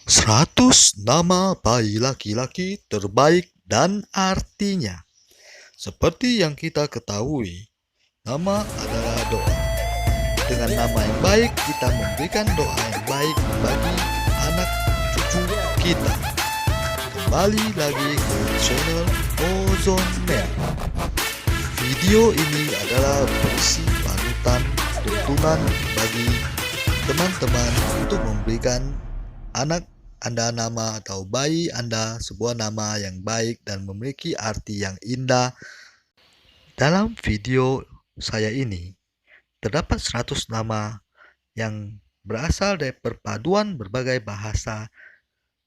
100 nama bayi laki-laki terbaik dan artinya. Seperti yang kita ketahui, nama adalah doa. Dengan nama yang baik, kita memberikan doa yang baik bagi anak cucu kita. Kembali lagi ke channel Ozone Man. Video ini adalah berisi panutan tuntunan bagi teman-teman untuk memberikan anak Anda nama atau bayi Anda sebuah nama yang baik dan memiliki arti yang indah. Dalam video saya ini terdapat 100 nama yang berasal dari perpaduan berbagai bahasa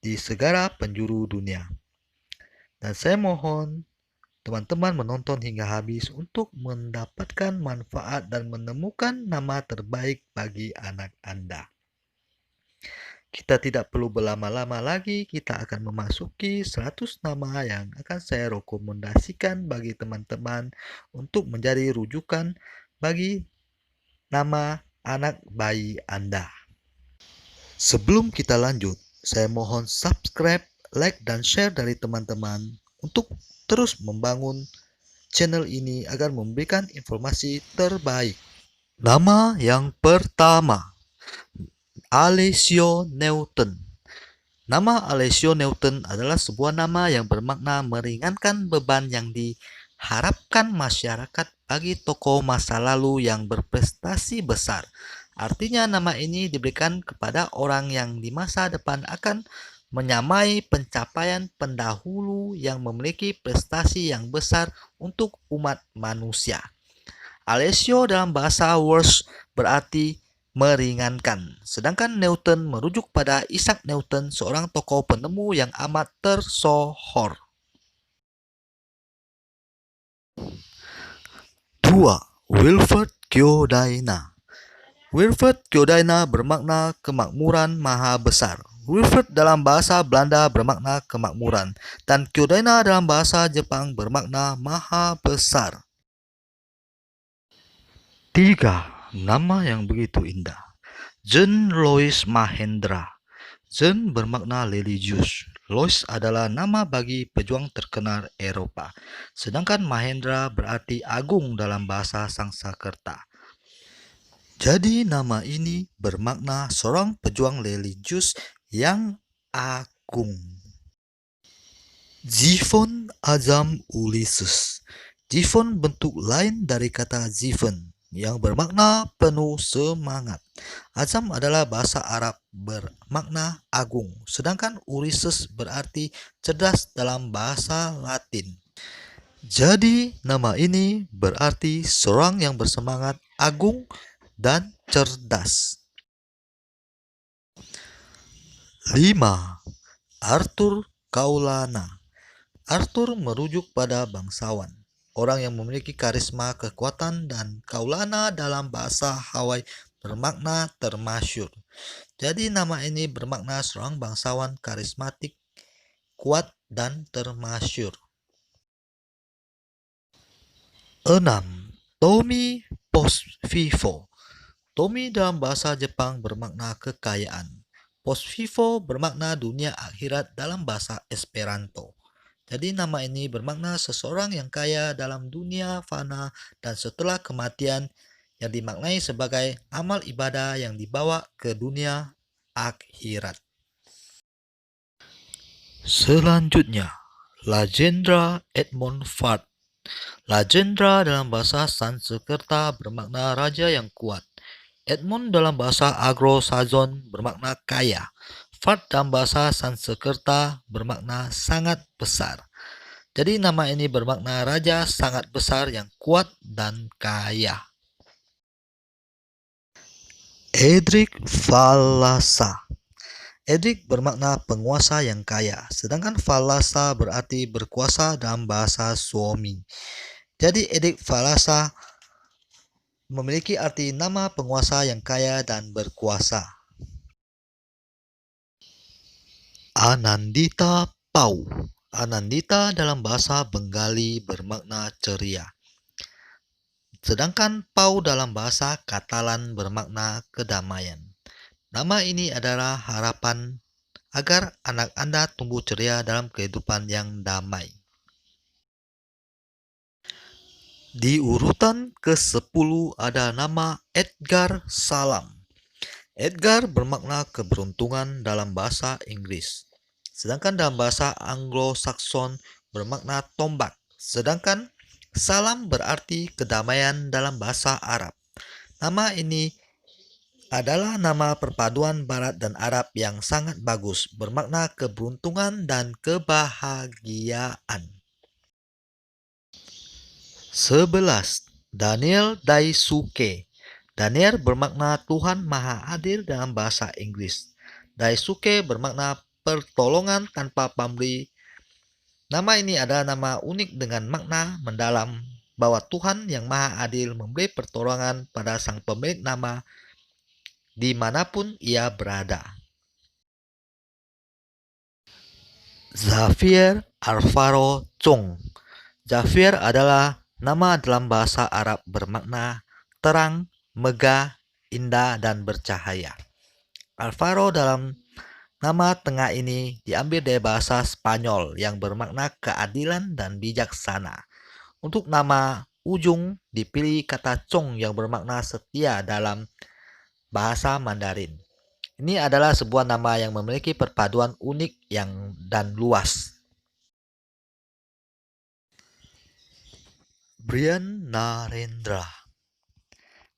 di segala penjuru dunia. Dan saya mohon teman-teman menonton hingga habis untuk mendapatkan manfaat dan menemukan nama terbaik bagi anak Anda. Kita tidak perlu berlama-lama lagi, kita akan memasuki 100 nama yang akan saya rekomendasikan bagi teman-teman untuk menjadi rujukan bagi nama anak bayi Anda. Sebelum kita lanjut, saya mohon subscribe, like, dan share dari teman-teman untuk terus membangun channel ini agar memberikan informasi terbaik. Nama yang pertama, Alessio Newton. Nama Alessio Newton adalah sebuah nama yang bermakna meringankan beban yang diharapkan masyarakat bagi tokoh masa lalu yang berprestasi besar. Artinya nama ini diberikan kepada orang yang di masa depan akan menyamai pencapaian pendahulu yang memiliki prestasi yang besar untuk umat manusia. Alessio dalam bahasa Welsh berarti meringankan. Sedangkan Newton merujuk pada Isaac Newton, seorang tokoh penemu yang amat tersohor. 2. Wilfred Kyodaina. Wilfred Kyodaina bermakna kemakmuran maha besar. Wilfred dalam bahasa Belanda bermakna kemakmuran, dan Kyodaina dalam bahasa Jepang bermakna maha besar. 3. Nama yang begitu indah. John Louis Mahendra. John bermakna religius. Louis adalah nama bagi pejuang terkenal Eropa. Sedangkan Mahendra berarti agung dalam bahasa Sanskerta. Jadi nama ini bermakna seorang pejuang religius yang agung. Jivan Azam Ulysses. Jivan bentuk lain dari kata Jivan yang bermakna penuh semangat. Azam adalah bahasa Arab bermakna agung, sedangkan Ulysses berarti cerdas dalam bahasa Latin. Jadi nama ini berarti seorang yang bersemangat, agung, dan cerdas. 5. Arthur Kaulana. Arthur merujuk pada bangsawan, orang yang memiliki karisma, kekuatan, dan Kaulana dalam bahasa Hawaii bermakna termasyur. Jadi nama ini bermakna seorang bangsawan karismatik, kuat, dan termasyur. 6. Tommy Postvivo. Tommy dalam bahasa Jepang bermakna kekayaan. Postvivo bermakna dunia akhirat dalam bahasa Esperanto. Jadi nama ini bermakna seseorang yang kaya dalam dunia fana dan setelah kematian, yang dimaknai sebagai amal ibadah yang dibawa ke dunia akhirat. Selanjutnya, Rajendra Edmund Fard. Rajendra dalam bahasa Sanskerta bermakna raja yang kuat. Edmund dalam bahasa Anglo-Saxon bermakna kaya. Fard dalam bahasa Sanskerta bermakna sangat besar. Jadi nama ini bermakna raja sangat besar yang kuat dan kaya. Edric Fallasa. Edric bermakna penguasa yang kaya, sedangkan Fallasa berarti berkuasa dalam bahasa Suomi. Jadi Edric Fallasa memiliki arti nama penguasa yang kaya dan berkuasa. Anandita Pau. Anandita dalam bahasa Bengali bermakna ceria. Sedangkan Pau dalam bahasa Katalan bermakna kedamaian. Nama ini adalah harapan agar anak Anda tumbuh ceria dalam kehidupan yang damai. Di urutan ke-10 ada nama Edgar Salam. Edgar bermakna keberuntungan dalam bahasa Inggris. Sedangkan dalam bahasa Anglo-Saxon bermakna tombak. Sedangkan salam berarti kedamaian dalam bahasa Arab. Nama ini adalah nama perpaduan Barat dan Arab yang sangat bagus, bermakna keberuntungan dan kebahagiaan. 11. Daniel Daisuke. Daniel bermakna Tuhan Maha Adil dalam bahasa Inggris. Daisuke bermakna pertolongan tanpa pamrih. Nama ini adalah nama unik dengan makna mendalam bahwa Tuhan yang Maha Adil memberi pertolongan pada sang pemilik nama dimanapun ia berada. Xavier Alvaro Chong. Xavier adalah nama dalam bahasa Arab bermakna terang, megah, indah, dan bercahaya. Alvaro dalam nama tengah ini diambil dari bahasa Spanyol yang bermakna keadilan dan bijaksana. Untuk nama ujung dipilih kata Chong yang bermakna setia dalam bahasa Mandarin. Ini adalah sebuah nama yang memiliki perpaduan unik dan luas. Brian Narendra.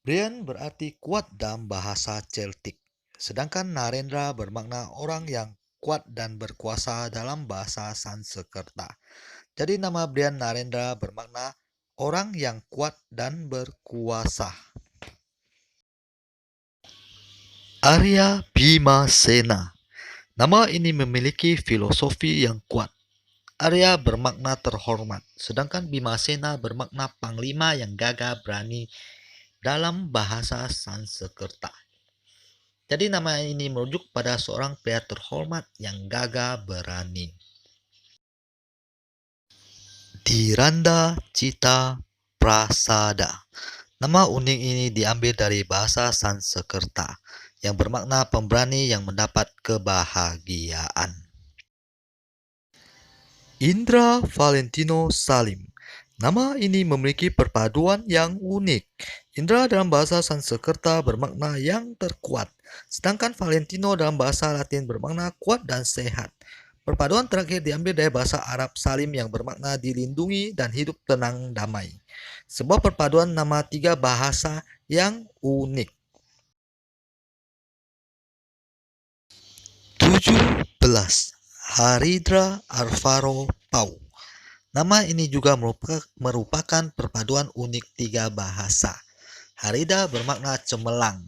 Brian berarti kuat dalam bahasa Celtic, sedangkan Narendra bermakna orang yang kuat dan berkuasa dalam bahasa Sanskerta. Jadi nama Brian Narendra bermakna orang yang kuat dan berkuasa. Arya Bhimasena. Nama ini memiliki filosofi yang kuat. Arya bermakna terhormat, sedangkan Bhimasena bermakna panglima yang gagah berani dalam bahasa Sanskerta. Jadi nama ini merujuk pada seorang pria terhormat yang gagah berani. Dhiranda Cita Prasada. Nama unik ini diambil dari bahasa Sanskerta yang bermakna pemberani yang mendapat kebahagiaan. Indra Valentino Salim. Nama ini memiliki perpaduan yang unik. Indra dalam bahasa Sanskerta bermakna yang terkuat, sedangkan Valentino dalam bahasa Latin bermakna kuat dan sehat. Perpaduan terakhir diambil dari bahasa Arab Salim yang bermakna dilindungi dan hidup tenang damai. Sebuah perpaduan nama tiga bahasa yang unik. 17. Haridra Alvaro Pau. Nama ini juga merupakan perpaduan unik tiga bahasa. Haridra bermakna cemerlang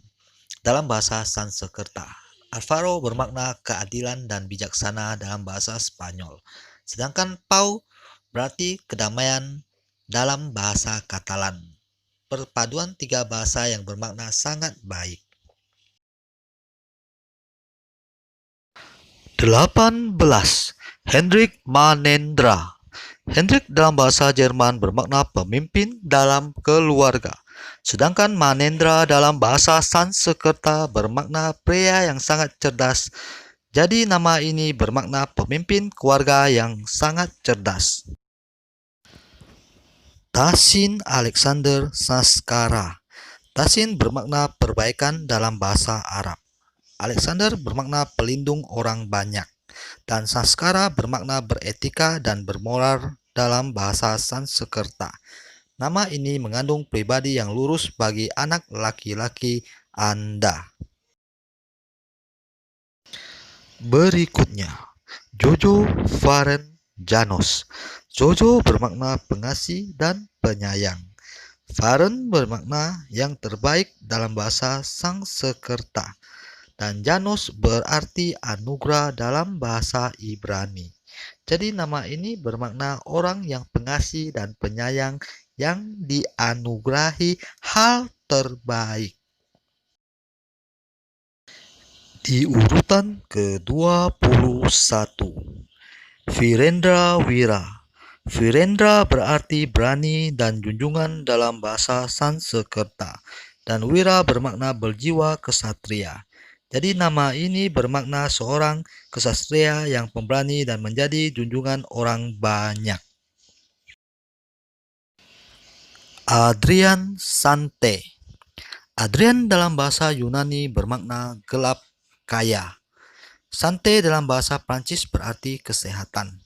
dalam bahasa Sanskerta. Alvaro bermakna keadilan dan bijaksana dalam bahasa Spanyol. Sedangkan Pau berarti kedamaian dalam bahasa Katalan. Perpaduan tiga bahasa yang bermakna sangat baik. 18. Hendrik Manendra. Hendrik dalam bahasa Jerman bermakna pemimpin dalam keluarga. Sedangkan Manendra dalam bahasa Sanskerta bermakna pria yang sangat cerdas. Jadi nama ini bermakna pemimpin keluarga yang sangat cerdas. Tasin Alexander Saskara. Tasin bermakna perbaikan dalam bahasa Arab. Alexander bermakna pelindung orang banyak, dan Saskara bermakna beretika dan bermoral dalam bahasa Sanskerta. Nama ini mengandung pribadi yang lurus bagi anak laki-laki Anda. Berikutnya, Jojo Varen Janos. Jojo bermakna pengasih dan penyayang. Varen bermakna yang terbaik dalam bahasa Sanskerta. Dan Janos berarti anugerah dalam bahasa Ibrani. Jadi nama ini bermakna orang yang pengasih dan penyayang yang dianugerahi hal terbaik. Di urutan ke-21, Virendra Wira. Virendra berarti berani dan junjungan dalam bahasa Sanskerta. Dan Wira bermakna berjiwa kesatria. Jadi nama ini bermakna seorang kesatria yang pemberani dan menjadi junjungan orang banyak. Adrian Sante. Adrian dalam bahasa Yunani bermakna gelap, kaya. Sante dalam bahasa Prancis berarti kesehatan.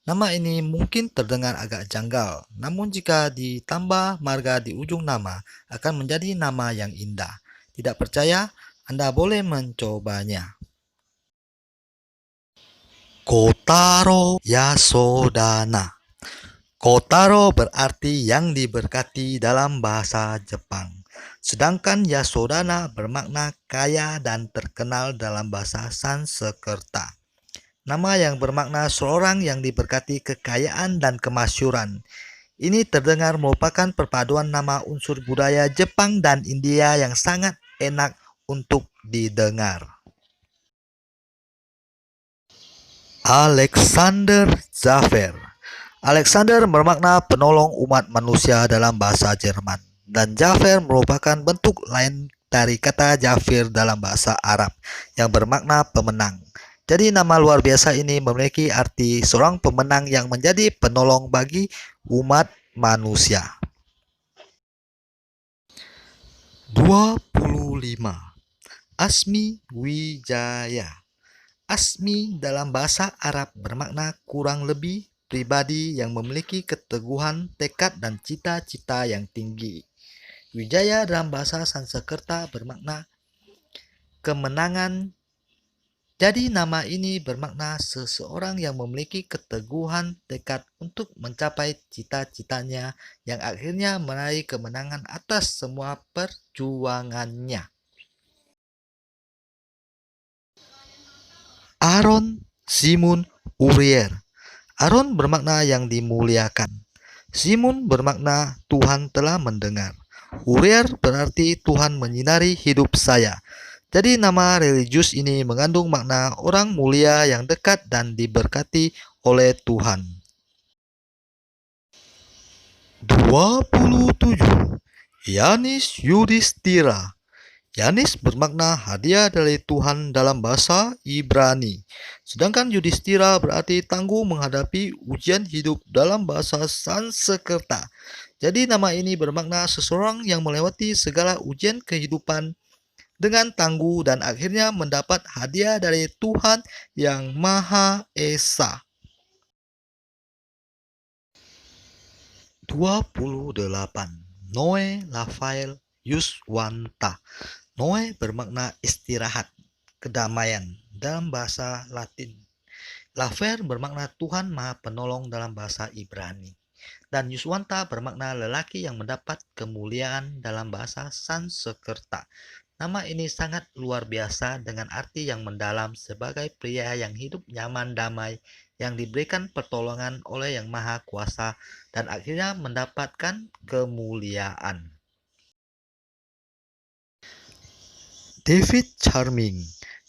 Nama ini mungkin terdengar agak janggal, namun jika ditambah marga di ujung nama akan menjadi nama yang indah. Tidak percaya? Anda boleh mencobanya. Kotaro Yasodhana. Kotaro berarti yang diberkati dalam bahasa Jepang. Sedangkan Yasodhana bermakna kaya dan terkenal dalam bahasa Sanskerta. Nama yang bermakna seorang yang diberkati kekayaan dan kemasyhuran. Ini terdengar merupakan perpaduan nama unsur budaya Jepang dan India yang sangat enak untuk didengar. Alexander Xaver. Alexander bermakna penolong umat manusia dalam bahasa Jerman, dan Jafer merupakan bentuk lain dari kata Jafir dalam bahasa Arab yang bermakna pemenang. Jadi nama luar biasa ini memiliki arti seorang pemenang yang menjadi penolong bagi umat manusia. 25. Asmi Wijaya. Asmi dalam bahasa Arab bermakna kurang lebih pribadi yang memiliki keteguhan, tekad, dan cita-cita yang tinggi. Wijaya dalam bahasa Sanskerta bermakna kemenangan. Jadi nama ini bermakna seseorang yang memiliki keteguhan tekad untuk mencapai cita-citanya yang akhirnya meraih kemenangan atas semua perjuangannya. Aaron Simon Urier. Aaron bermakna yang dimuliakan. Simon bermakna Tuhan telah mendengar. Urier berarti Tuhan menyinari hidup saya. Jadi nama religius ini mengandung makna orang mulia yang dekat dan diberkati oleh Tuhan. 27. Yanis Yudhistira. Yanis bermakna hadiah dari Tuhan dalam bahasa Ibrani. Sedangkan Yudhistira berarti tangguh menghadapi ujian hidup dalam bahasa Sanskerta. Jadi nama ini bermakna seseorang yang melewati segala ujian kehidupan dengan tangguh dan akhirnya mendapat hadiah dari Tuhan yang Maha Esa. 28. Noe Rafael Yuswanta. Noe bermakna istirahat, kedamaian dalam bahasa Latin. Lafer bermakna Tuhan Maha Penolong dalam bahasa Ibrani. Dan Yuswanta bermakna lelaki yang mendapat kemuliaan dalam bahasa Sanskerta. Nama ini sangat luar biasa dengan arti yang mendalam sebagai pria yang hidup nyaman damai, yang diberikan pertolongan oleh Yang Maha Kuasa dan akhirnya mendapatkan kemuliaan. David Charming.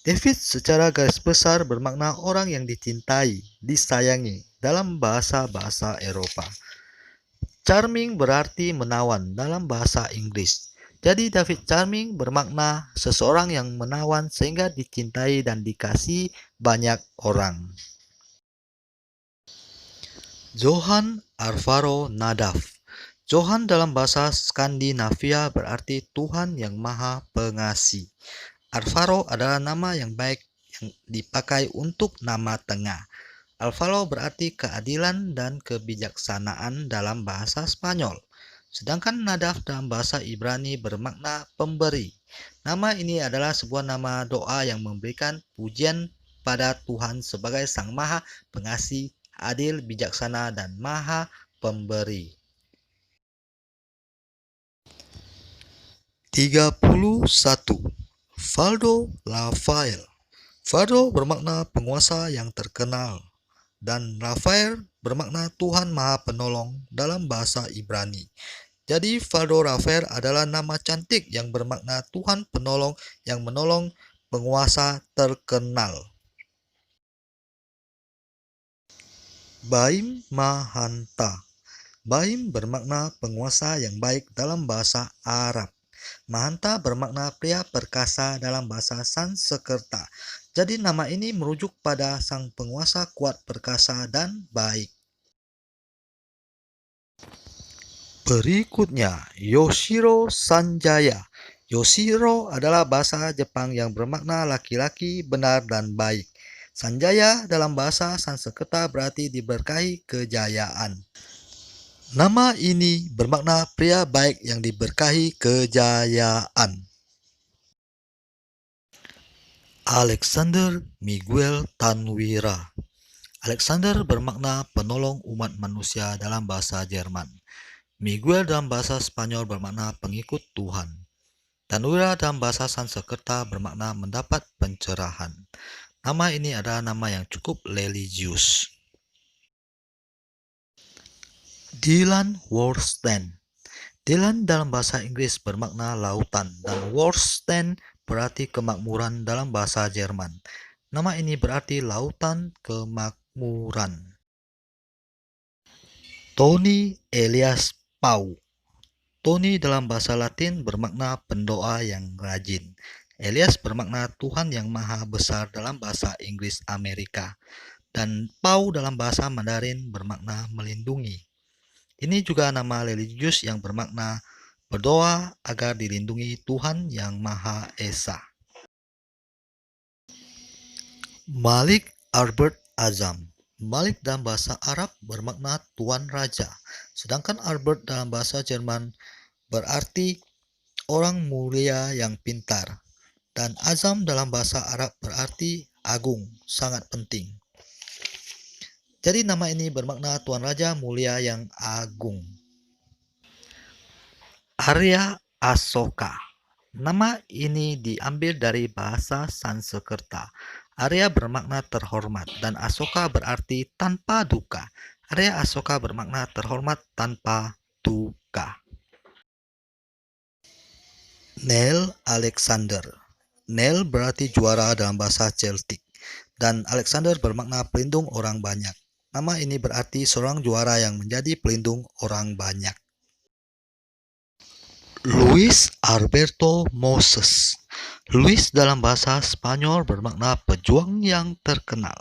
David secara garis besar bermakna orang yang dicintai, disayangi dalam bahasa-bahasa Eropa. Charming berarti menawan dalam bahasa Inggris. Jadi David Charming bermakna seseorang yang menawan sehingga dicintai dan dikasihi banyak orang. Johan Alvaro Nadaf. Johan dalam bahasa Skandinavia berarti Tuhan yang Maha Pengasih. Alvaro adalah nama yang baik yang dipakai untuk nama tengah. Alvaro berarti keadilan dan kebijaksanaan dalam bahasa Spanyol. Sedangkan Nadaf dalam bahasa Ibrani bermakna pemberi. Nama ini adalah sebuah nama doa yang memberikan pujian pada Tuhan sebagai Sang Maha Pengasih, adil, bijaksana, dan Maha Pemberi. 31. Valdo Rafael. Valdo bermakna penguasa yang terkenal, dan Rafael bermakna Tuhan Maha Penolong dalam bahasa Ibrani. Jadi Valdo Rafael adalah nama cantik yang bermakna Tuhan Penolong yang menolong penguasa terkenal. Baim Mahanta. Baim bermakna penguasa yang baik dalam bahasa Arab. Mahanta bermakna pria perkasa dalam bahasa Sanskerta. Jadi nama ini merujuk pada sang penguasa kuat, perkasa, dan baik. Berikutnya, Yoshiro Sanjaya. Yoshiro adalah bahasa Jepang yang bermakna laki-laki benar dan baik. Sanjaya dalam bahasa Sanskerta berarti diberkahi kejayaan. Nama ini bermakna pria baik yang diberkahi kejayaan. Alexander Miguel Tanwira. Alexander bermakna penolong umat manusia dalam bahasa Jerman. Miguel dalam bahasa Spanyol bermakna pengikut Tuhan. Tanwira dalam bahasa Sanskerta bermakna mendapat pencerahan. Nama ini adalah nama yang cukup religius. Dylan Worsten. Dylan dalam bahasa Inggris bermakna lautan dan Worsten berarti kemakmuran dalam bahasa Jerman. Nama ini berarti lautan kemakmuran. Tony Elias Pau. Tony dalam bahasa Latin bermakna pendoa yang rajin. Elias bermakna Tuhan yang maha besar dalam bahasa Inggris Amerika. Dan Pau dalam bahasa Mandarin bermakna melindungi. Ini juga nama religius yang bermakna berdoa agar dilindungi Tuhan yang Maha Esa. Malik Albert Azam. Malik dalam bahasa Arab bermakna Tuan Raja, sedangkan Albert dalam bahasa Jerman berarti orang mulia yang pintar, dan Azam dalam bahasa Arab berarti agung, sangat penting. Jadi nama ini bermakna Tuan Raja mulia yang agung. Arya Asoka. Nama ini diambil dari bahasa Sanskerta. Arya bermakna terhormat dan Asoka berarti tanpa duka. Arya Asoka bermakna terhormat tanpa duka. Neil Alexander. Neil berarti juara dalam bahasa Celtic dan Alexander bermakna pelindung orang banyak. Nama ini berarti seorang juara yang menjadi pelindung orang banyak. Luis Alberto Moses. Luis dalam bahasa Spanyol bermakna pejuang yang terkenal.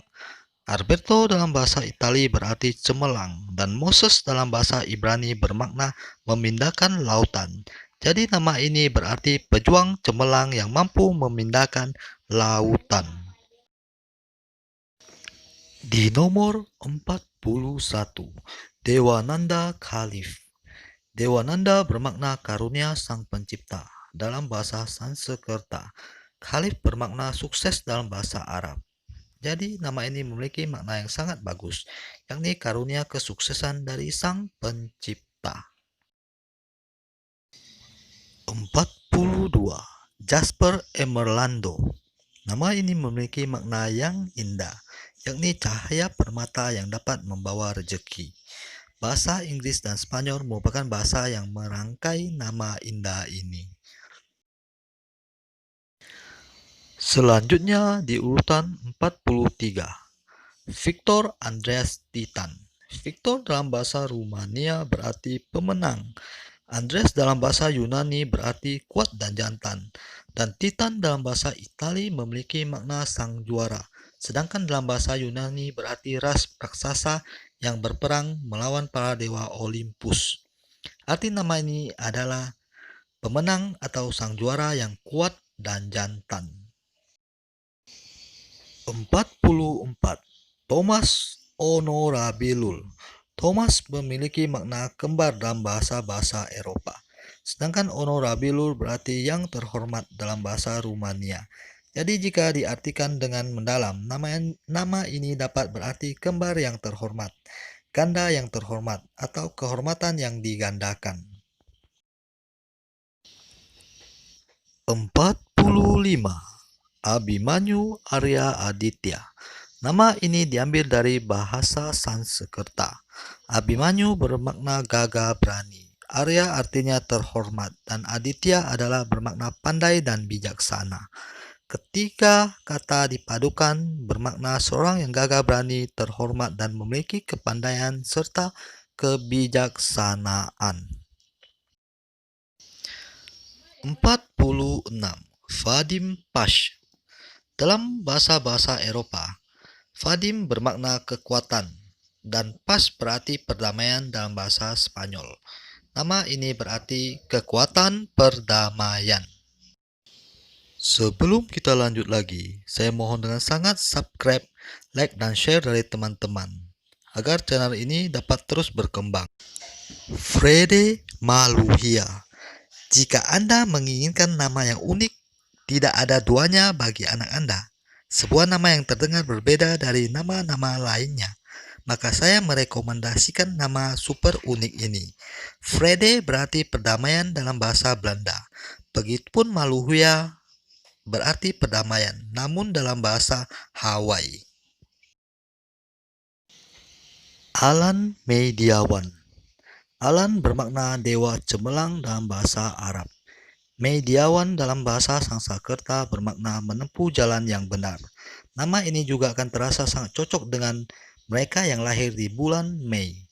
Alberto dalam bahasa Italia berarti cemerlang dan Moses dalam bahasa Ibrani bermakna memindahkan lautan. Jadi nama ini berarti pejuang cemerlang yang mampu memindahkan lautan. Di nomor 41, Dewananda Khalif. Dewananda bermakna karunia sang pencipta dalam bahasa Sanskerta. Khalif bermakna sukses dalam bahasa Arab. Jadi nama ini memiliki makna yang sangat bagus, yakni karunia kesuksesan dari sang pencipta. 42. Jasper Emerlando. Nama ini memiliki makna yang indah, yakni cahaya permata yang dapat membawa rezeki. Bahasa Inggris dan Spanyol merupakan bahasa yang merangkai nama indah ini. Selanjutnya di urutan 43, Victor Andreas Titan. Victor dalam bahasa Rumania berarti pemenang. Andreas dalam bahasa Yunani berarti kuat dan jantan. Dan Titan dalam bahasa Italia memiliki makna sang juara. Sedangkan dalam bahasa Yunani berarti ras raksasa yang berperang melawan para dewa Olympus. Arti nama ini adalah pemenang atau sang juara yang kuat dan jantan. 44. Thomas Honorabilul. Thomas memiliki makna kembar dalam bahasa-bahasa Eropa. Sedangkan Honorabilul berarti yang terhormat dalam bahasa Rumania. Jadi jika diartikan dengan mendalam, nama ini dapat berarti kembar yang terhormat, ganda yang terhormat, atau kehormatan yang digandakan. 45. Abhimanyu Arya Aditya. Nama ini diambil dari bahasa Sanskerta. Abhimanyu bermakna gagah berani. Arya artinya terhormat dan Aditya adalah bermakna pandai dan bijaksana. Ketiga kata dipadukan bermakna seorang yang gagah berani, terhormat, dan memiliki kepandaian serta kebijaksanaan. 46. Vadim Pash. Dalam bahasa-bahasa Eropa, Vadim bermakna kekuatan dan Pash berarti perdamaian dalam bahasa Spanyol. Nama ini berarti kekuatan perdamaian. Sebelum kita lanjut lagi, saya mohon dengan sangat subscribe, like, dan share dari teman-teman agar channel ini dapat terus berkembang. Frede Maluhia. Jika Anda menginginkan nama yang unik, tidak ada duanya bagi anak Anda. Sebuah nama yang terdengar berbeda dari nama-nama lainnya. Maka saya merekomendasikan nama super unik ini. Frede berarti perdamaian dalam bahasa Belanda. Begitupun Maluhia berarti perdamaian, namun dalam bahasa Hawaii. Alan Mediawan. Alan bermakna dewa cemerlang dalam bahasa Arab. Mediawan dalam bahasa Sanskerta bermakna menempuh jalan yang benar. Nama ini juga akan terasa sangat cocok dengan mereka yang lahir di bulan Mei.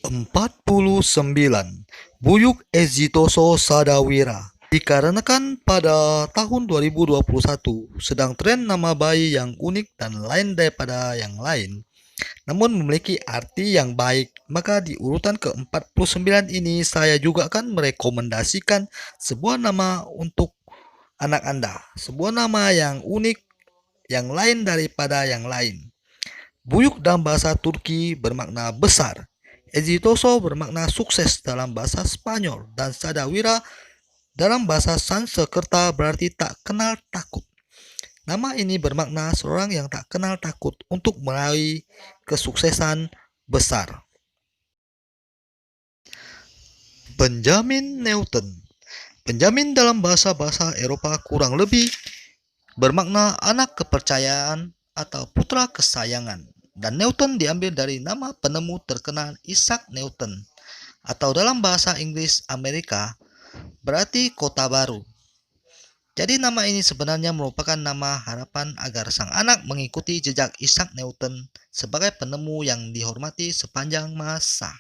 49. Buyuk Ejitoso Sadawira. Dikarenakan pada tahun 2021 sedang tren nama bayi yang unik dan lain daripada yang lain, namun memiliki arti yang baik, maka di urutan ke-49 ini saya juga akan merekomendasikan sebuah nama untuk anak Anda. Sebuah nama yang unik, yang lain daripada yang lain. Buyuk dalam bahasa Turki bermakna besar. Exitoso bermakna sukses dalam bahasa Spanyol, dan Sadawira dalam bahasa Sanskerta berarti tak kenal takut. Nama ini bermakna seorang yang tak kenal takut untuk meraih kesuksesan besar. Benjamin Newton. Benjamin dalam bahasa-bahasa Eropa kurang lebih bermakna anak kepercayaan atau putra kesayangan. Dan Newton diambil dari nama penemu terkenal Isaac Newton, atau dalam bahasa Inggris Amerika berarti kota baru. Jadi nama ini sebenarnya merupakan nama harapan agar sang anak mengikuti jejak Isaac Newton sebagai penemu yang dihormati sepanjang masa.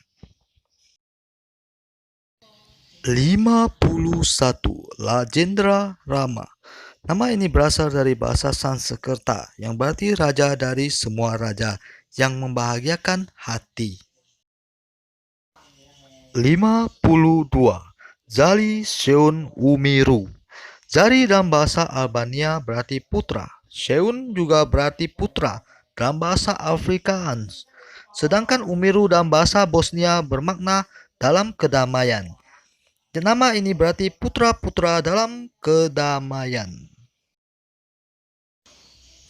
51. Rajendra Rama. Nama ini berasal dari bahasa Sanskerta yang berarti raja dari semua raja yang membahagiakan hati. 52. Zali Seun Umiru. Zari dalam bahasa Albania berarti putra. Seun juga berarti putra dalam bahasa Afrikaans. Sedangkan Umiru dalam bahasa Bosnia bermakna dalam kedamaian. Dan nama ini berarti putra-putra dalam kedamaian.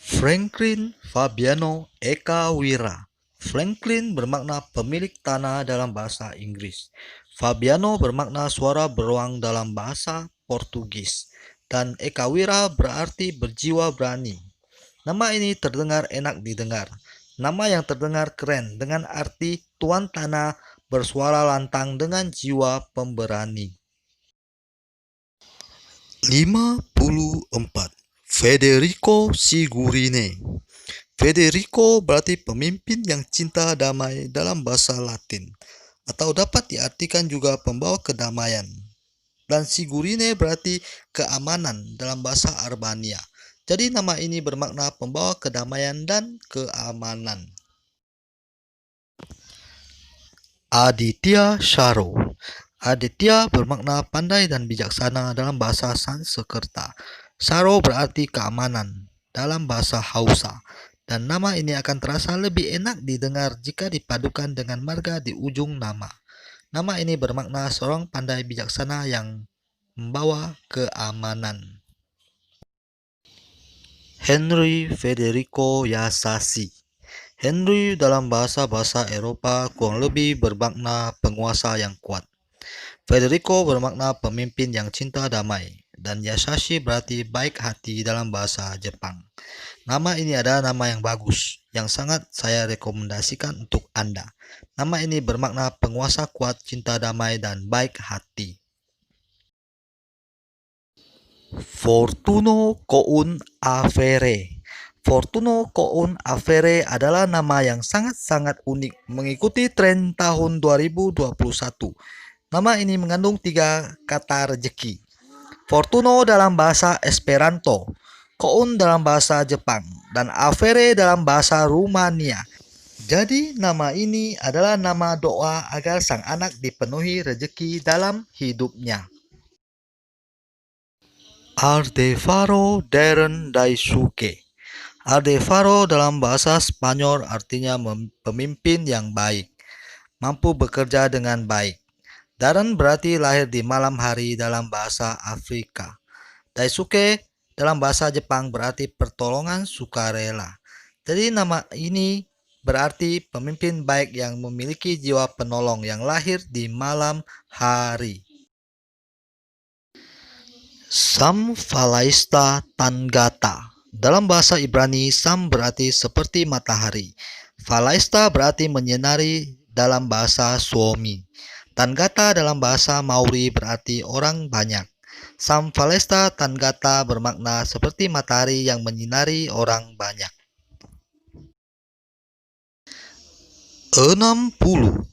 Franklin Fabiano Eka Wira. Franklin bermakna pemilik tanah dalam bahasa Inggris. Fabiano bermakna suara beruang dalam bahasa Portugis. Dan Eka Wira berarti berjiwa berani. Nama ini terdengar enak didengar. Nama yang terdengar keren dengan arti tuan tanah bersuara lantang dengan jiwa pemberani. 54. Federico Sigurine. Federico berarti pemimpin yang cinta damai dalam bahasa Latin, atau dapat diartikan juga pembawa kedamaian. Dan Sigurine berarti keamanan dalam bahasa Albania. Jadi nama ini bermakna pembawa kedamaian dan keamanan. Aditya Sharo. Aditya bermakna pandai dan bijaksana dalam bahasa Sanskerta. Sharo berarti keamanan dalam bahasa Hausa. Dan nama ini akan terasa lebih enak didengar jika dipadukan dengan marga di ujung nama. Nama ini bermakna seorang pandai bijaksana yang membawa keamanan. Henry Federico Yasasi. Henry dalam bahasa-bahasa Eropa kurang lebih bermakna penguasa yang kuat. Federico bermakna pemimpin yang cinta damai, dan Yasasi berarti baik hati dalam bahasa Jepang. Nama ini adalah nama yang bagus, yang sangat saya rekomendasikan untuk Anda. Nama ini bermakna penguasa kuat, cinta damai, dan baik hati. Fortuno Koun Avere. Fortuno Koun Avere adalah nama yang sangat-sangat unik mengikuti tren tahun 2021, Nama ini mengandung 3 kata rezeki. Fortuno dalam bahasa Esperanto, Koun dalam bahasa Jepang, dan Avere dalam bahasa Rumania. Jadi nama ini adalah nama doa agar sang anak dipenuhi rezeki dalam hidupnya. Ardefaro Darren Daisuke. Ardefaro dalam bahasa Spanyol artinya pemimpin yang baik, mampu bekerja dengan baik. Darren berarti lahir di malam hari dalam bahasa Afrika. Daisuke dalam bahasa Jepang berarti pertolongan sukarela. Jadi nama ini berarti pemimpin baik yang memiliki jiwa penolong yang lahir di malam hari. Sam Falaista Tangata. Dalam bahasa Ibrani, Sam berarti seperti matahari. Falaista berarti menyinari dalam bahasa Suomi. Tangata dalam bahasa Maori berarti orang banyak. Sam Falaista Tangata bermakna seperti matahari yang menyinari orang banyak. 60.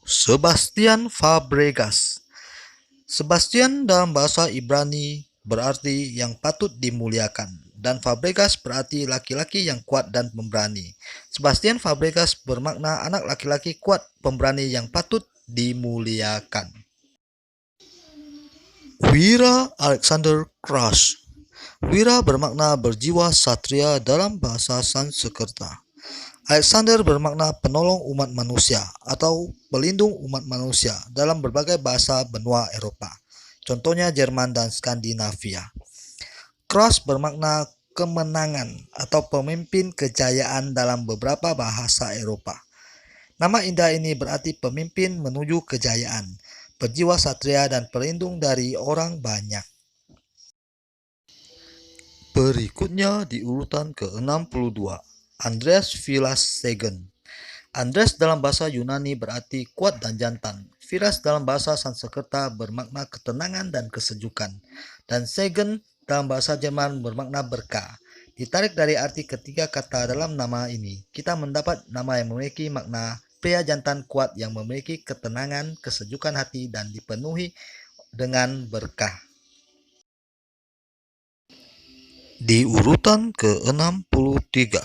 Sebastian Fabregas. Sebastian dalam bahasa Ibrani berarti yang patut dimuliakan, dan Fabregas berarti laki-laki yang kuat dan pemberani. Sebastian Fabregas bermakna anak laki-laki kuat, pemberani yang patut dimuliakan. Wira Alexander Crush. Wira bermakna berjiwa satria dalam bahasa Sanskerta. Alexander bermakna penolong umat manusia atau pelindung umat manusia dalam berbagai bahasa benua Eropa. Contohnya Jerman dan Skandinavia. Cross bermakna kemenangan atau pemimpin kejayaan dalam beberapa bahasa Eropa. Nama indah ini berarti pemimpin menuju kejayaan, berjiwa satria dan pelindung dari orang banyak. Berikutnya di urutan ke-62, Andreas Vilas Segen. Andreas dalam bahasa Yunani berarti kuat dan jantan. Vilas dalam bahasa Sanskerta bermakna ketenangan dan kesejukan. Dan Segen dalam bahasa Jerman bermakna berkah. Ditarik dari arti ketiga kata dalam nama ini, kita mendapat nama yang memiliki makna pria jantan kuat yang memiliki ketenangan, kesejukan hati, dan dipenuhi dengan berkah. Di urutan ke-63,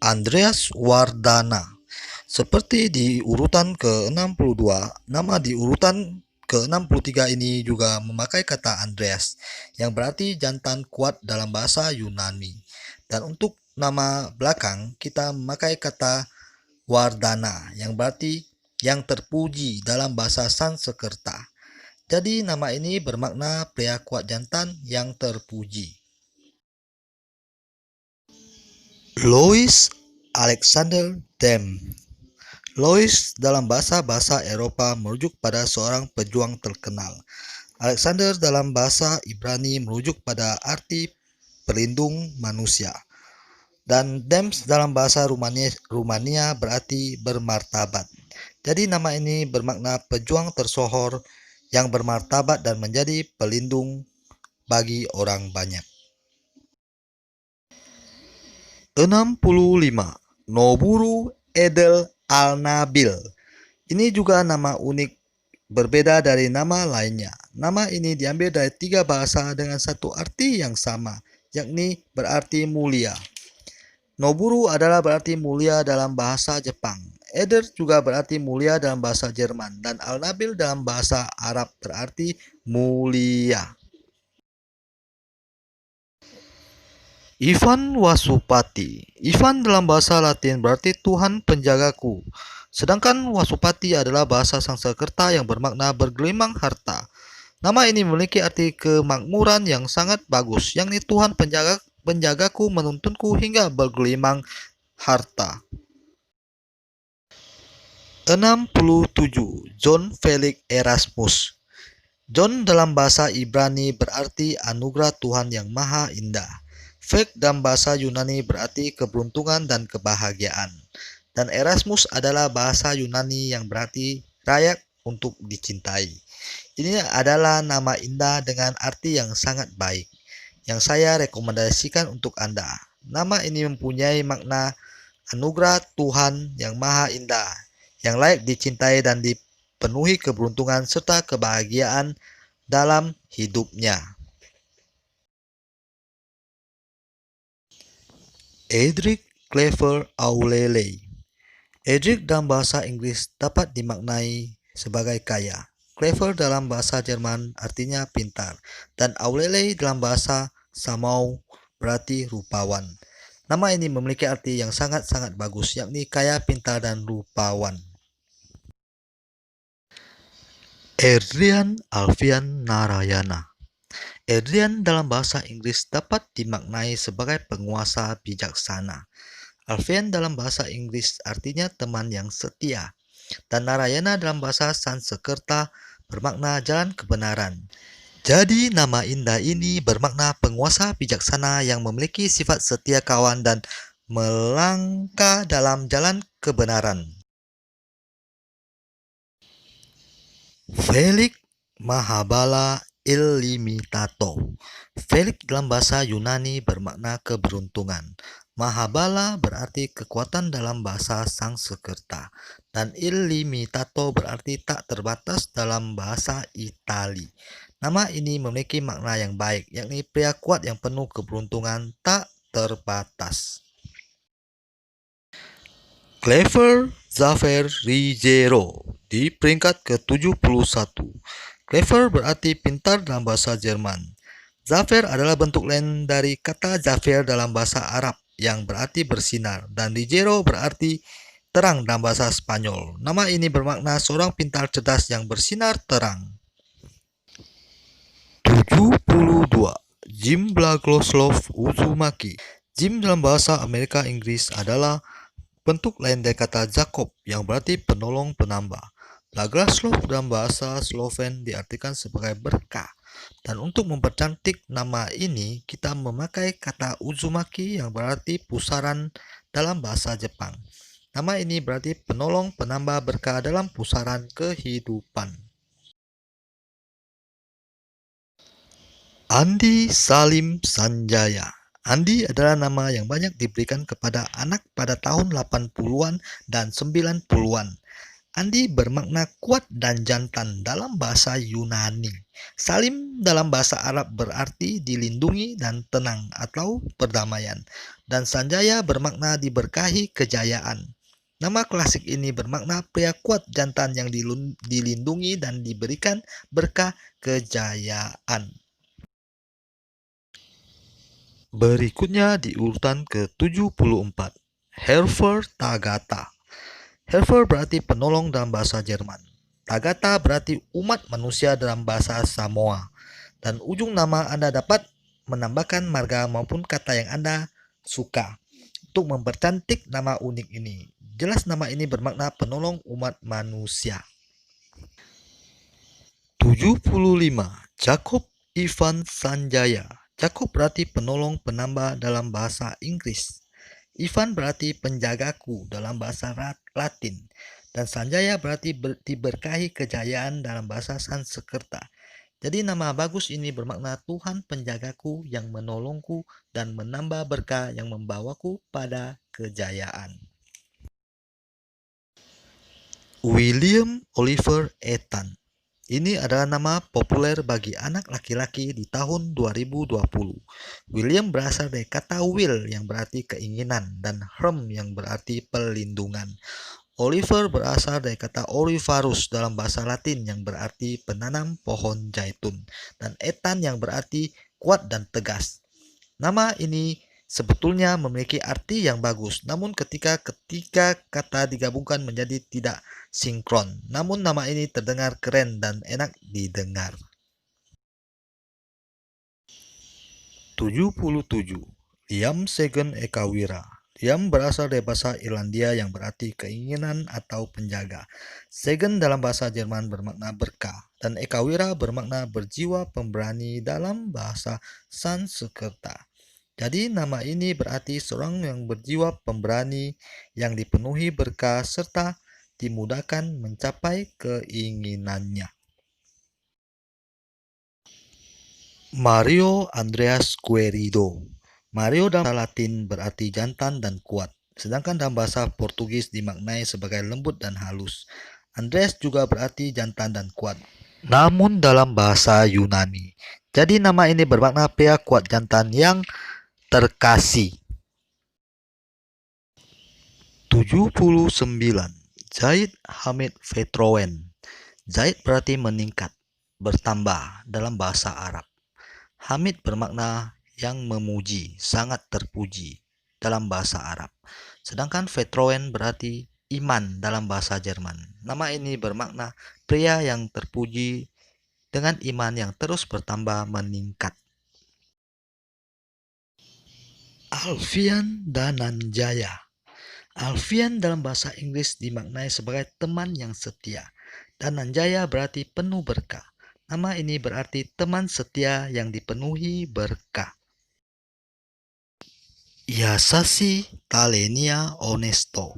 Andreas Wardana. Seperti di urutan ke-62, nama di urutan ke-63 ini juga memakai kata Andreas, yang berarti jantan kuat dalam bahasa Yunani. Dan untuk nama belakang, kita memakai kata Wardana, yang berarti yang terpuji dalam bahasa Sanskerta. Jadi nama ini bermakna pria kuat jantan yang terpuji. Louis Alexander Demme. Louis dalam bahasa Eropa merujuk pada seorang pejuang terkenal. Alexander dalam bahasa Ibrani merujuk pada arti pelindung manusia. Dan Dems dalam bahasa Rumania berarti bermartabat. Jadi nama ini bermakna pejuang tersohor yang bermartabat dan menjadi pelindung bagi orang banyak. 65. Noburu Edel Al-Nabil. Ini juga nama unik, berbeda dari nama lainnya. Nama ini diambil dari 3 bahasa dengan satu arti yang sama, yakni berarti mulia. Noburu adalah berarti mulia dalam bahasa Jepang. Eder juga berarti mulia dalam bahasa Jerman. Dan Al-Nabil dalam bahasa Arab berarti mulia. Ivan Wasupati. Ivan dalam bahasa Latin berarti Tuhan penjagaku. Sedangkan Wasupati adalah bahasa Sanskerta yang bermakna bergelimang harta. Nama ini memiliki arti kemakmuran yang sangat bagus, yakni Tuhan penjagaku menuntunku hingga bergelimang harta. 67. John Felix Erasmus. John dalam bahasa Ibrani berarti anugerah Tuhan yang maha indah. Felix dalam bahasa Yunani berarti keberuntungan dan kebahagiaan. Dan Erasmus adalah bahasa Yunani yang berarti layak untuk dicintai. Ini adalah nama indah dengan arti yang sangat baik, yang saya rekomendasikan untuk Anda. Nama ini mempunyai makna anugerah Tuhan yang maha indah, yang layak dicintai dan dipenuhi keberuntungan serta kebahagiaan dalam hidupnya. Edric Clever Aulele. Edric dalam bahasa Inggris dapat dimaknai sebagai kaya. Clever dalam bahasa Jerman artinya pintar. Dan Aulele dalam bahasa Samau berarti rupawan. Nama ini memiliki arti yang sangat-sangat bagus, yakni kaya, pintar, dan rupawan. Adrian Alfian Narayana. Adrian dalam bahasa Inggris dapat dimaknai sebagai penguasa bijaksana. Alfian dalam bahasa Inggris artinya teman yang setia. Dan Narayana dalam bahasa Sanskerta bermakna jalan kebenaran. Jadi nama indah ini bermakna penguasa bijaksana yang memiliki sifat setia kawan dan melangkah dalam jalan kebenaran. Felix Mahabala Illimitato. Felix dalam bahasa Yunani bermakna keberuntungan. Mahabala berarti kekuatan dalam bahasa Sanskerta. Dan Illimitato berarti tak terbatas dalam bahasa Itali. Nama ini memiliki makna yang baik, yakni pria kuat yang penuh keberuntungan tak terbatas. Clever Xaver Rigero di peringkat ke-71. Clever berarti pintar dalam bahasa Jerman. Xaver adalah bentuk lain dari kata Xavier dalam bahasa Arab yang berarti bersinar, dan Rigero berarti terang dalam bahasa Spanyol. Nama ini bermakna seorang pintar cerdas yang bersinar terang. 72. Jim Blagoslov Uzumaki. Jim dalam bahasa Amerika Inggris adalah bentuk lain dari kata Jacob yang berarti penolong penambah. Blagoslov dalam bahasa Sloven diartikan sebagai berkah. Dan untuk mempercantik nama ini, kita memakai kata Uzumaki yang berarti pusaran dalam bahasa Jepang. Nama ini berarti penolong penambah berkah dalam pusaran kehidupan. Andi Salim Sanjaya. Andi adalah nama yang banyak diberikan kepada anak pada tahun 80-an dan 90-an. Andi bermakna kuat dan jantan dalam bahasa Yunani. Salim dalam bahasa Arab berarti dilindungi dan tenang atau perdamaian. Dan Sanjaya bermakna diberkahi kejayaan. Nama klasik ini bermakna pria kuat jantan yang dilindungi dan diberikan berkah kejayaan. Berikutnya di urutan ke-74, Helfer Tagata. Helfer berarti penolong dalam bahasa Jerman. Tagata berarti umat manusia dalam bahasa Samoa. Dan ujung nama Anda dapat menambahkan marga maupun kata yang Anda suka untuk mempercantik nama unik ini. Jelas nama ini bermakna penolong umat manusia. 75. Jacob Ivan Sanjaya. Jacob berarti penolong penambah dalam bahasa Inggris. Ivan berarti penjagaku dalam bahasa Latin. Dan Sanjaya berarti diberkahi kejayaan dalam bahasa Sanskerta. Jadi nama bagus ini bermakna Tuhan penjagaku yang menolongku dan menambah berkah yang membawaku pada kejayaan. William Oliver Ethan. Ini adalah nama populer bagi anak laki-laki di tahun 2020. William berasal dari kata will yang berarti keinginan dan herm yang berarti pelindungan. Oliver berasal dari kata olivarus dalam bahasa Latin yang berarti penanam pohon zaitun. Dan Ethan yang berarti kuat dan tegas. Nama ini sebetulnya memiliki arti yang bagus, namun ketika kata digabungkan menjadi tidak sinkron. Namun nama ini terdengar keren dan enak didengar. 77. Liam Segen Ekawira. Liam berasal dari bahasa Irlandia yang berarti keinginan atau penjaga. Segen dalam bahasa Jerman bermakna berkah, dan Ekawira bermakna berjiwa pemberani dalam bahasa Sanskerta. Jadi nama ini berarti seorang yang berjiwa pemberani yang dipenuhi berkah serta dimudahkan mencapai keinginannya. Mario Andreas Querido. Mario dalam bahasa Latin berarti jantan dan kuat, sedangkan dalam bahasa Portugis dimaknai sebagai lembut dan halus. Andreas juga berarti jantan dan kuat, namun dalam bahasa Yunani. Jadi nama ini bermakna pria kuat jantan yang terkasih. 79. Zaid Hamid Vetrowen. Zaid berarti meningkat, bertambah dalam bahasa Arab. Hamid bermakna yang memuji, sangat terpuji dalam bahasa Arab. Sedangkan Vetrowen berarti iman dalam bahasa Jerman. Nama ini bermakna pria yang terpuji dengan iman yang terus bertambah meningkat. Alfian Dananjaya. Alfian dalam bahasa Inggris dimaknai sebagai teman yang setia. Dananjaya berarti penuh berkah. Nama ini berarti teman setia yang dipenuhi berkah. Yasashi Talenia Honesto.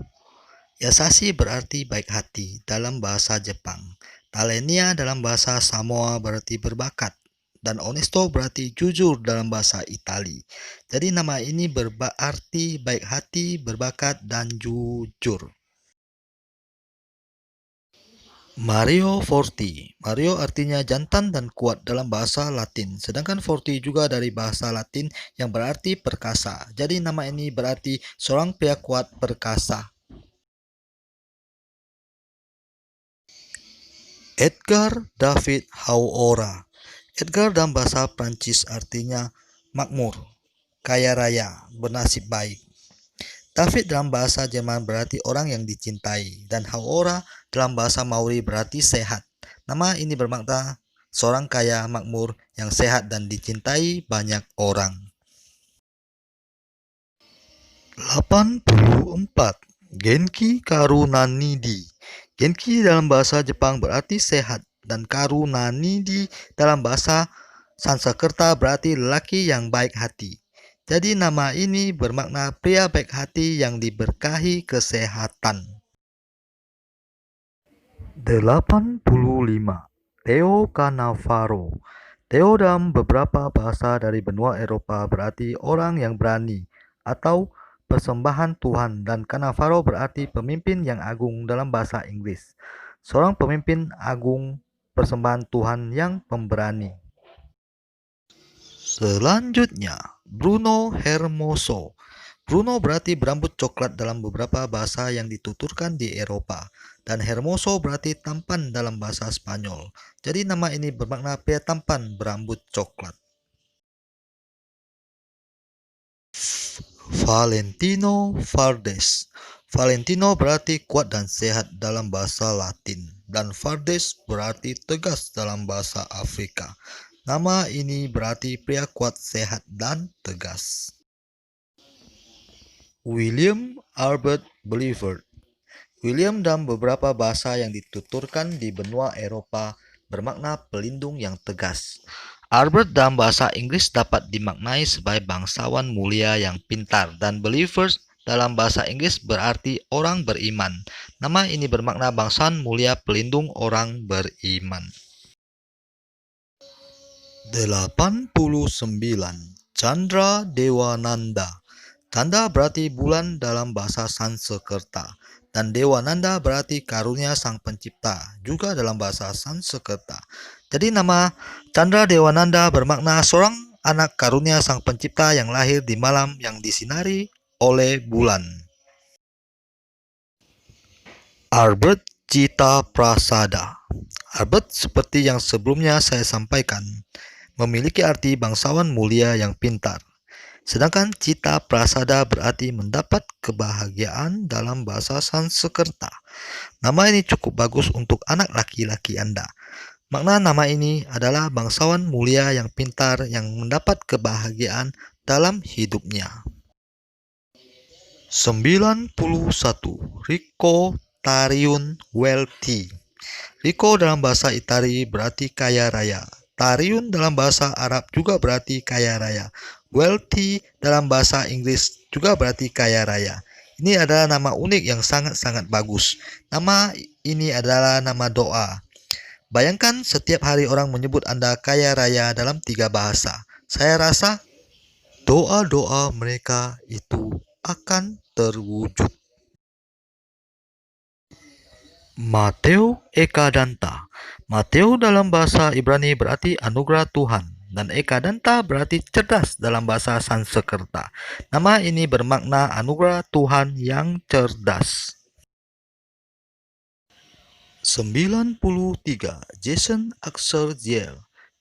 Yasashi berarti baik hati dalam bahasa Jepang. Talenia dalam bahasa Samoa berarti berbakat. Dan honesto berarti jujur dalam bahasa Itali. Jadi nama ini berarti baik hati, berbakat, dan jujur. Mario Forti. Mario artinya jantan dan kuat dalam bahasa Latin. Sedangkan Forti juga dari bahasa Latin yang berarti perkasa. Jadi nama ini berarti seorang pria kuat perkasa. Edgar David Hauora. Edgar dalam bahasa Prancis artinya makmur, kaya raya, bernasib baik. David dalam bahasa Jerman berarti orang yang dicintai, dan Hauora dalam bahasa Maori berarti sehat. Nama ini bermakna seorang kaya, makmur, yang sehat dan dicintai banyak orang. 84. Genki Karunanidhi. Genki dalam bahasa Jepang berarti sehat, dan Karunanidhi dalam bahasa Sanskerta berarti lelaki yang baik hati. Jadi nama ini bermakna pria baik hati yang diberkahi kesehatan. 85. Theo Cannavaro. Theo dalam beberapa bahasa dari benua Eropa berarti orang yang berani atau persembahan Tuhan, dan Cannavaro berarti pemimpin yang agung dalam bahasa Inggris. Seorang pemimpin agung persembahan Tuhan yang pemberani. Selanjutnya, Bruno Hermoso. Bruno berarti berambut coklat dalam beberapa bahasa yang dituturkan di Eropa, dan Hermoso berarti tampan dalam bahasa Spanyol. Jadi nama ini bermakna pria tampan berambut coklat. Valentino Fardes. Valentino berarti kuat dan sehat dalam bahasa Latin, dan Fardes berarti tegas dalam bahasa Afrika. Nama ini berarti pria kuat, sehat, dan tegas. William Albert Believer. William dalam beberapa bahasa yang dituturkan di benua Eropa bermakna pelindung yang tegas. Albert dalam bahasa Inggris dapat dimaknai sebagai bangsawan mulia yang pintar, dan believers dalam bahasa Inggris berarti orang beriman. Nama ini bermakna bangsawan mulia pelindung orang beriman. 89. Chandra Dewananda. Chandra berarti bulan dalam bahasa Sanskerta, dan Dewananda berarti karunia sang pencipta juga dalam bahasa Sanskerta. Jadi nama Chandra Dewananda bermakna seorang anak karunia sang pencipta yang lahir di malam yang disinari oleh bulan. Albert Cita Prasada. Albert seperti yang sebelumnya saya sampaikan memiliki arti bangsawan mulia yang pintar. Sedangkan Cita Prasada berarti mendapat kebahagiaan dalam bahasa Sanskerta. Nama ini cukup bagus untuk anak laki-laki Anda. Makna nama ini adalah bangsawan mulia yang pintar yang mendapat kebahagiaan dalam hidupnya. 91. Rico Tariun Welty. Rico dalam bahasa Itali berarti kaya raya. Tariun dalam bahasa Arab juga berarti kaya raya. Wealthy dalam bahasa Inggris juga berarti kaya raya. Ini adalah nama unik yang sangat-sangat bagus. Nama ini adalah nama doa. Bayangkan setiap hari orang menyebut Anda kaya raya dalam 3 bahasa. Saya rasa doa-doa mereka itu akan terwujud. Mateo Ekadanta. Mateo dalam bahasa Ibrani berarti anugerah Tuhan, dan Ekadanta berarti cerdas dalam bahasa Sanskerta. Nama ini bermakna anugerah Tuhan yang cerdas. 93. Jason Axel.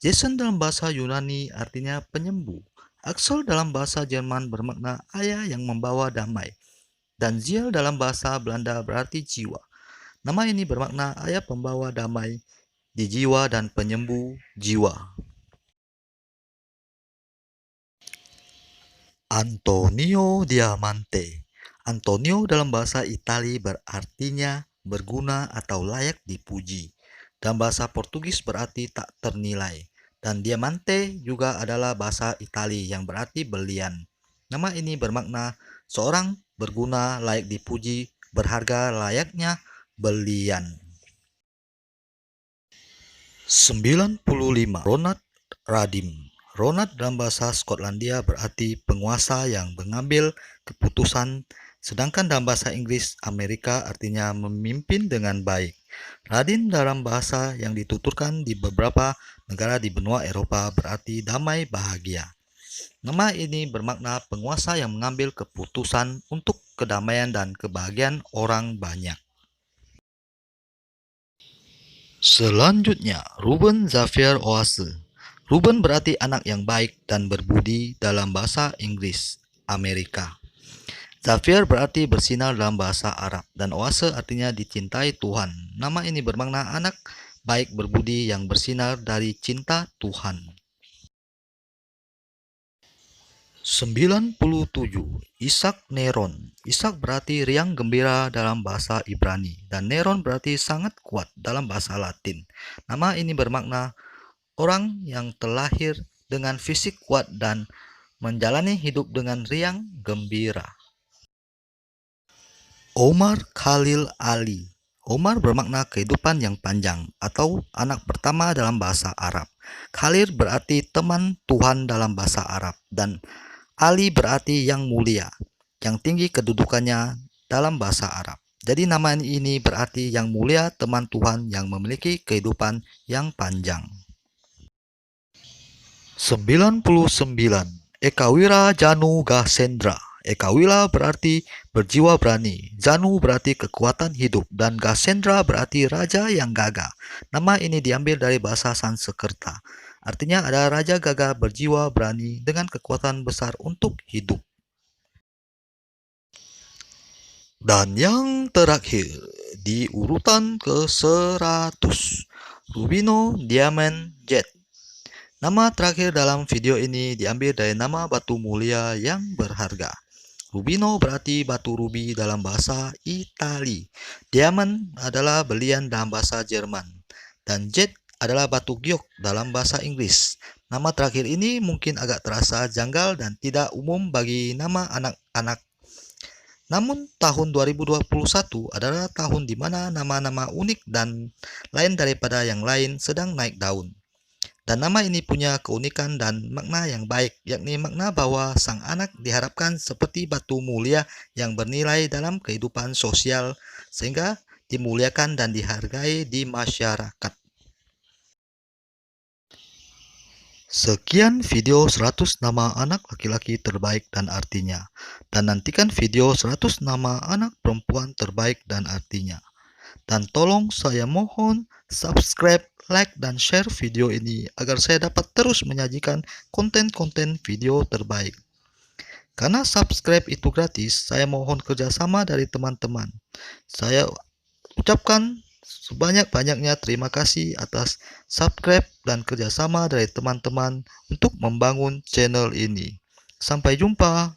Jason dalam bahasa Yunani artinya penyembuh. Axel dalam bahasa Jerman bermakna ayah yang membawa damai. Dan Ziel dalam bahasa Belanda berarti jiwa. Nama ini bermakna ayah pembawa damai di jiwa dan penyembuh jiwa. Antonio Diamante. Antonio dalam bahasa Itali berartinya berguna atau layak dipuji. Dan bahasa Portugis berarti tak ternilai. Dan diamante juga adalah bahasa Itali yang berarti berlian. Nama ini bermakna seorang berguna, layak dipuji, berharga layaknya berlian. 95. Ronald Radim. Ronald dalam bahasa Skotlandia berarti penguasa yang mengambil keputusan, sedangkan dalam bahasa Inggris Amerika artinya memimpin dengan baik. Radin dalam bahasa yang dituturkan di beberapa negara di benua Eropa berarti damai bahagia. Nama ini bermakna penguasa yang mengambil keputusan untuk kedamaian dan kebahagiaan orang banyak. Selanjutnya, Ruben Xavier Oase. Ruben berarti anak yang baik dan berbudi dalam bahasa Inggris Amerika. Xavier berarti bersinar dalam bahasa Arab, dan Oase artinya dicintai Tuhan. Nama ini bermakna anak baik berbudi yang bersinar dari cinta Tuhan. 97. Ishak Neron. Ishak berarti riang gembira dalam bahasa Ibrani, dan Neron berarti sangat kuat dalam bahasa Latin. Nama ini bermakna orang yang terlahir dengan fisik kuat dan menjalani hidup dengan riang gembira. Omar Khalil Ali. Omar bermakna kehidupan yang panjang atau anak pertama dalam bahasa Arab. Khalil berarti teman Tuhan dalam bahasa Arab, dan Ali berarti yang mulia, yang tinggi kedudukannya dalam bahasa Arab. Jadi nama ini berarti yang mulia, teman Tuhan yang memiliki kehidupan yang panjang. 99. Ekawira Janu Gasendra. Ekawira berarti berjiwa berani, Janu berarti kekuatan hidup, dan Gasendra berarti raja yang gagah. Nama ini diambil dari bahasa Sanskerta. Artinya ada raja gagah berjiwa berani dengan kekuatan besar untuk hidup. Dan yang terakhir, di urutan ke-100, Rubino Diamond Jet. Nama terakhir dalam video ini diambil dari nama batu mulia yang berharga. Rubino berarti batu rubi dalam bahasa Itali. Diamond adalah berlian dalam bahasa Jerman. Dan jet adalah batu giok dalam bahasa Inggris. Nama terakhir ini mungkin agak terasa janggal dan tidak umum bagi nama anak-anak. Namun tahun 2021 adalah tahun di mana nama-nama unik dan lain daripada yang lain sedang naik daun. Dan nama ini punya keunikan dan makna yang baik, yakni makna bahwa sang anak diharapkan seperti batu mulia yang bernilai dalam kehidupan sosial, sehingga dimuliakan dan dihargai di masyarakat. Sekian video 100 nama anak laki-laki terbaik dan artinya. Dan nantikan video 100 nama anak perempuan terbaik dan artinya. Dan tolong saya mohon subscribe, like, dan share video ini agar saya dapat terus menyajikan konten-konten video terbaik. Karena subscribe itu gratis, saya mohon kerjasama dari teman-teman. Saya ucapkan sebanyak-banyaknya terima kasih atas subscribe dan kerjasama dari teman-teman untuk membangun channel ini. Sampai jumpa.